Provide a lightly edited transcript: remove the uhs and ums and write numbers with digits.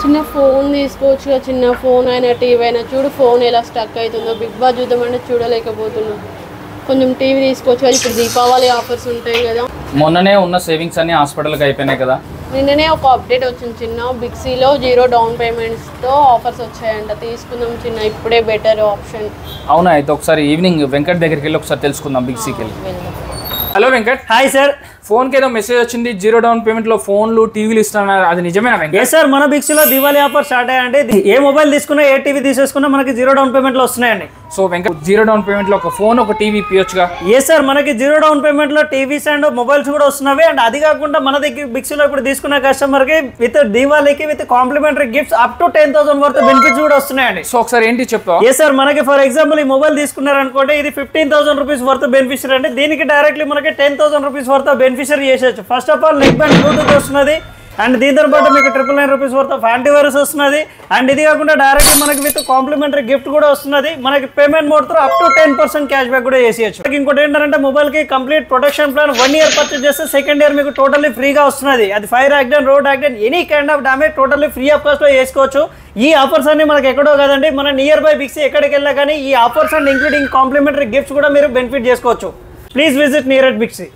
చిన్న ఫోన్ తీసుకోవచ్చు, చిన్న ఫోన్ అయినా టీవీ అయినా. చూడు ఫోన్ ఎలా స్టక్ అవుతుందో, బిగ్ బాస్ చూద్దామంటే చూడలేకపోతున్నాం. కొంచెం టీవీ తీసుకోవచ్చు. ఇప్పుడు దీపావళి ఆఫర్స్ ఉంటాయి కదా. మొన్ననే ఉన్న సేవింగ్స్ అన్ని హాస్పిటల్కి అయిపోయినాయి కదా. నిన్ననే ఒక అప్డేట్ వచ్చింది చిన్న, బిగ్సీలో 0 డౌన్ పేమెంట్స్తో ఆఫర్స్ వచ్చాయంట. తీసుకుందాం చిన్న, ఇప్పుడే బెటర్ ఆప్షన్. అవునా, అయితే ఒకసారి ఈవినింగ్ వెంకట్ దగ్గరికి వెళ్ళి ఒకసారి తెలుసుకుందాం బిగ్సీకి వెళ్ళి. హలో వెంకట్. Hi sir. ఫోన్కి ఏదో మెసేజ్ వచ్చింది 0 డౌన్ పేమెంట్లో ఫోన్లు టీవీలు ఇస్తున్నారు, అది నిజమేనా వెంకట్? సార్, మన బిగ్సీలో దివాళీ ఆఫర్ స్టార్ట్ అయ్యాయండి. ఏ మొబైల్ తీసుకున్నా, ఏ టీవీ తీసేసుకున్నా మనకి 0 డౌన్ పేమెంట్లో వస్తున్నాయండి. సో వెంకట్ 0 డౌన్ పేమెంట్లో ఒక ఫోన్ ఒక టీవీ ఇవ్వచ్చుగా? సార్, మనకి 0 డౌన్ పేమెంట్లో టీవీస్ అండ్ మొబైల్స్ కూడా వస్తున్నాయి. అండ్ అది కాకుండా మన దగ్గర బిగ్సీలో ఇప్పుడు తీసుకున్న కస్టమర్కి విత్ దివాళీకి with complimentary gifts up to 10,000 worth benefits కూడా వస్తున్నాయండి. సో ఒకసారి ఏంటి చెప్తావా? సార్, మనకి ఫర్ ఎగ్జాంపుల్ ఈ మొబైల్ తీసుకున్నారనుకోండి, ఇది 15,000 రూపీస్ వర్త్ బెనిఫిషియరీ అండి. దీనికి డైరెక్ట్లీ మనకి 10,000 రూపీస్ వర్త్ బెనిఫిషియరీ చేసేచ్చు. First of all neck band Bluetooth వస్తున్నది. అండ్ దీంతో పాటు మీకు 999 రూపీస్ వర్త్ ఆఫ్ యాంటీవైరస్ వస్తున్నది. అండ్ ఇది కాకుండా డైరెక్ట్లీ మనకి విత్ కాంప్లిమెంటరీ గిఫ్ట్ కూడా వస్తున్నది. మనకి పేమెంట్ మోడ్ తో అప్ టు 10% క్యాష్ బ్యాక్ కూడా చేసేయచ్చు. ఇంకోటి ఏంటంటే మొబైల్ కి complete protection plan 1 year purchase చేస్తే సెకండ్ ఇయర్ మీకు టోటల్లీ ఫ్రీగా వస్తున్నది. అది fire accident, road accident, any kind of damage totally free of cost లో చేసుకోవచ్చు. ఈ ఆఫర్స్ అన్ని మనకి ఎక్కడో కదండి, మన నియర్ బై బిగ్సీ ఎక్కడికి వెళ్ళా కానీ ఈ offers and including complementary gifts కూడా మీరు బెనిఫిట్ చేసుకోవచ్చు. Please visit near yet Big C.